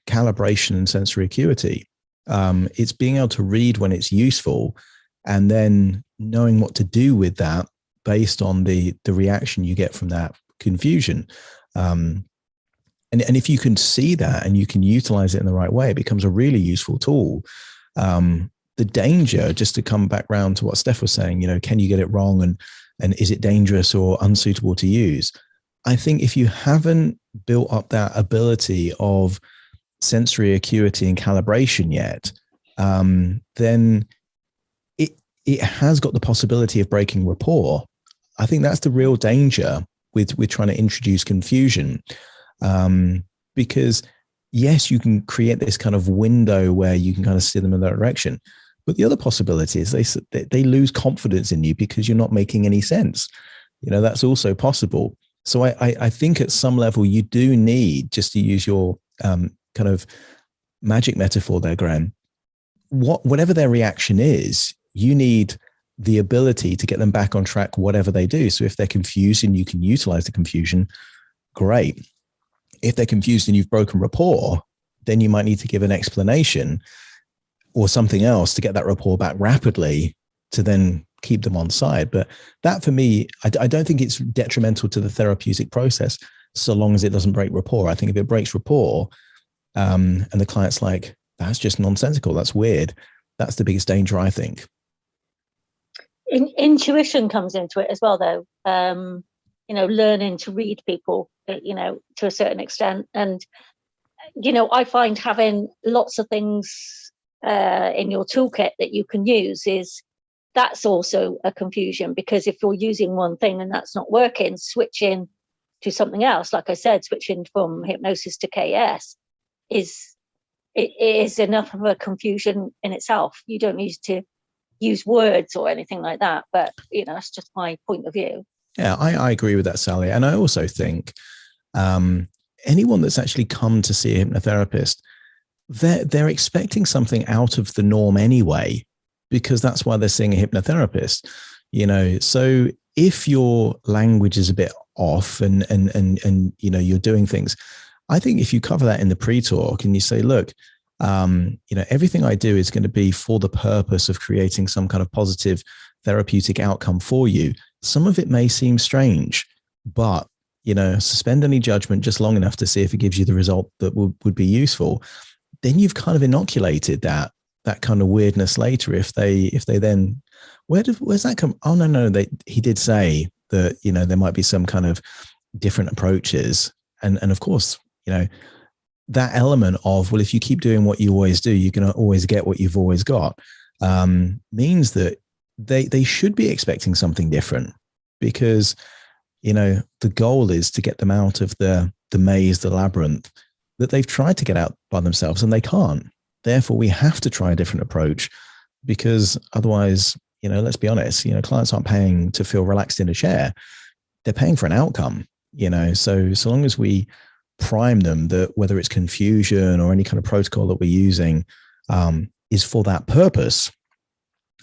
calibration and sensory acuity. It's being able to read when it's useful, and then knowing what to do with that based on the reaction you get from that confusion. And if you can see that and you can utilize it in the right way, it becomes a really useful tool. The danger, just to come back round to what Steph was saying, can you get it wrong, and is it dangerous or unsuitable to use? I think if you haven't built up that ability of sensory acuity and calibration yet, then it has got the possibility of breaking rapport. I think that's the real danger with trying to introduce confusion, because yes, you can create this kind of window where you can kind of steer them in that direction. But the other possibility is they lose confidence in you because you're not making any sense. That's also possible. So I think at some level you do need, just to use your kind of magic metaphor there, Graham, whatever their reaction is, you need the ability to get them back on track, whatever they do. So if they're confused and you can utilize the confusion, great. If they're confused and you've broken rapport, then you might need to give an explanation. or something else to get that rapport back rapidly to then keep them on side. But that for me, I don't think it's detrimental to the therapeutic process so long as it doesn't break rapport. I think if it breaks rapport and the client's like, that's just nonsensical, that's weird, that's the biggest danger, I think. Intuition comes into it as well, though. Learning to read people, to a certain extent. And, I find having lots of things in your toolkit that you can use that's also a confusion, because if you're using one thing and that's not working, switching to something else, like I said, switching from hypnosis to KS is enough of a confusion in itself. You don't need to use words or anything like that, but that's just my point of view. Yeah, I agree with that, Sally. And I also think anyone that's actually come to see a hypnotherapist, they're expecting something out of the norm anyway, because that's why they're seeing a hypnotherapist. So if your language is a bit off and you're doing things, I think if you cover that in the pre-talk and you say, look, everything I do is going to be for the purpose of creating some kind of positive therapeutic outcome for you. Some of it may seem strange, but, suspend any judgment just long enough to see if it gives you the result that would be useful. Then you've kind of inoculated that kind of weirdness later. If they then, where's that come? Oh, no, he did say that, there might be some kind of different approaches. And of course, that element of, well, if you keep doing what you always do, you're going to always get what you've always got, means that they should be expecting something different, because, the goal is to get them out of the maze, the labyrinth that they've tried to get out by themselves and they can't. Therefore, we have to try a different approach, because otherwise, let's be honest, clients aren't paying to feel relaxed in a chair. They're paying for an outcome, so long as we prime them that whether it's confusion or any kind of protocol that we're using is for that purpose,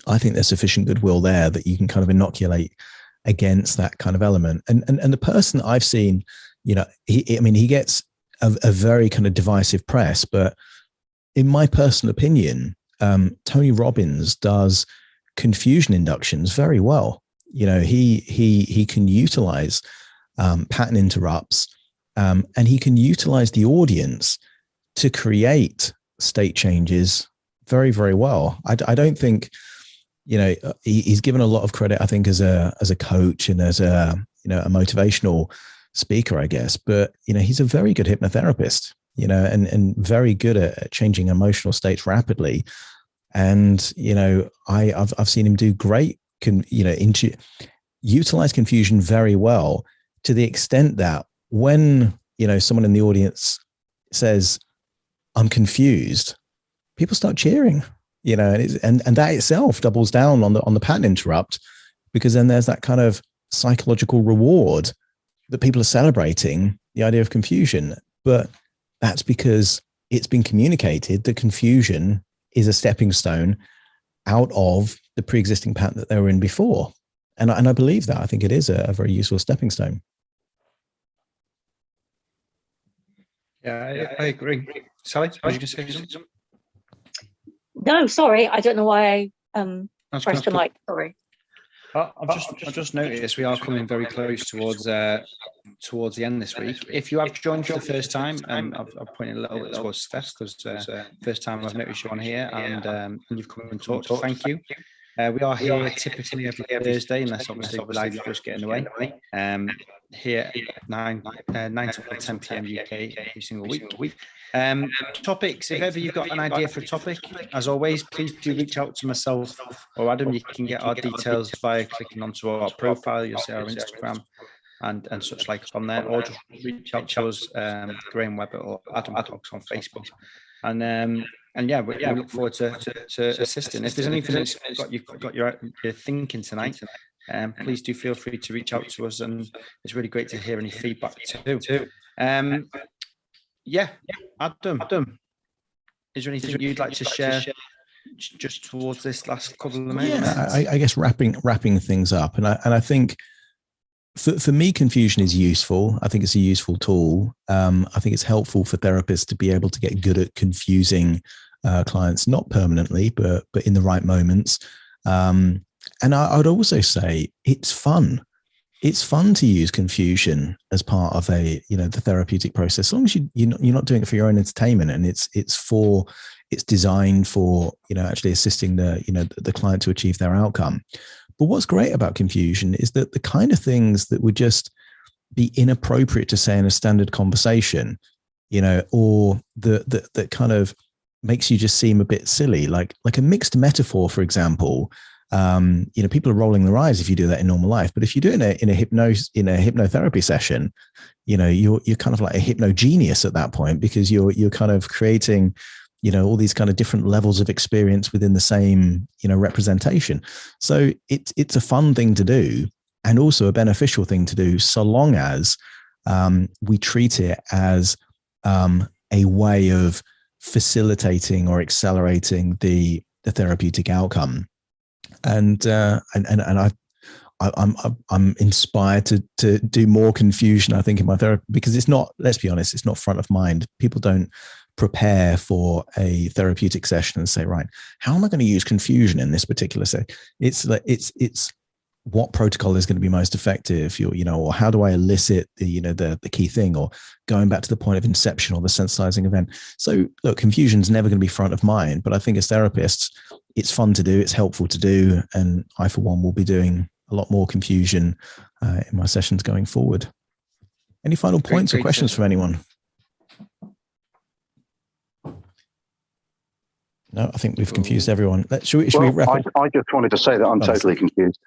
I think there's sufficient goodwill there that you can kind of inoculate against that kind of element. And the person I've seen, he gets a very kind of divisive press, but in my personal opinion, Tony Robbins does confusion inductions very well. He can utilize pattern interrupts, and he can utilize the audience to create state changes very, very well. I don't think, he's given a lot of credit, I think, as a coach and as a motivational speaker, I guess, but, he's a very good hypnotherapist, and very good at changing emotional states rapidly. And, I've seen him do great, utilize confusion very well, to the extent that when, someone in the audience says, I'm confused, people start cheering, and that itself doubles down on the pattern interrupt, because then there's that kind of psychological reward that people are celebrating the idea of confusion. But that's because it's been communicated that confusion is a stepping stone out of the pre-existing pattern that they were in before. And I believe that. I think it is a very useful stepping stone. Yeah, I agree. Sally, was you going to say something? No, sorry. I don't know why I pressed the mic. Sorry. I've just noticed we are coming very close towards the end this week. If you have joined for the first time, I've pointed a little bit towards Steph, because first time I've noticed you on here, and you've come and talked. Thank you. We are here typically every Thursday, unless obviously live just getting away. Here at 9 to 10 p.m. UK every single week. Topics, if ever you've got an idea for a topic, as always, please do reach out to myself or Adam. You can get our details via clicking onto our profile. You'll see our Instagram and such like on there, or just reach out to us, Graham Webber or Adam Cox on Facebook. And yeah, we look forward to assisting. If there's anything that's got your thinking tonight, please do feel free to reach out to us, and it's really great to hear any feedback too. Adam, is there anything you'd like to share just towards this last couple of minutes? Yeah, I guess wrapping things up, and I think for me, confusion is useful. I think it's a useful tool. I think it's helpful for therapists to be able to get good at confusing clients, not permanently, but in the right moments. And I would also say it's fun. It's fun to use confusion as part of the therapeutic process, as long as you're not doing it for your own entertainment, and it's designed for, actually assisting the client to achieve their outcome. But what's great about confusion is that the kind of things that would just be inappropriate to say in a standard conversation, or that kind of makes you just seem a bit silly, like a mixed metaphor, for example. People are rolling their eyes if you do that in normal life, but if you do it in a hypnotherapy session, you're kind of like a hypno genius at that point, because you're kind of creating, all these kind of different levels of experience within the same, representation. So it's a fun thing to do, and also a beneficial thing to do, so long as we treat it as a way of facilitating or accelerating the therapeutic outcome. And I'm inspired to do more confusion, I think, in my therapy, because it's not, let's be honest, it's not front of mind. People don't prepare for a therapeutic session and say, right, how am I going to use confusion in this particular session? It's like, it's what protocol is going to be most effective, or how do I elicit the key thing, or going back to the point of inception or the sensitizing event. So look, confusion is never going to be front of mind, but I think as therapists, it's fun to do, it's helpful to do. And I, for one, will be doing a lot more confusion in my sessions going forward. Any final points or questions from anyone? No, I think we've confused everyone. Should we wrap up? I just wanted to say that I'm totally confused.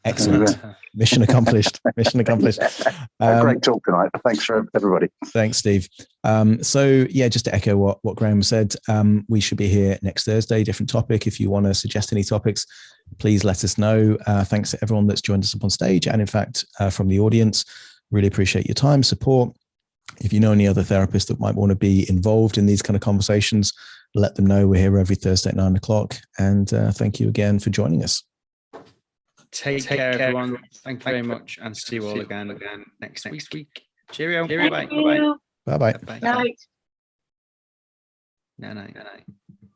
Excellent. Mission accomplished. Mission accomplished. Great talk tonight. Thanks for everybody. Thanks, Steve. So yeah, just to echo what Graham said, we should be here next Thursday, different topic. If you want to suggest any topics, please let us know. Thanks to everyone that's joined us up on stage, and in fact, from the audience. Really appreciate your time, support. If you know any other therapists that might want to be involved in these kind of conversations, let them know. We're here every Thursday at 9:00. And thank you again for joining us. Take care, everyone. Thank you very much, and see you all again next week. Cheerio. Bye-bye. Bye-bye. Night. Night.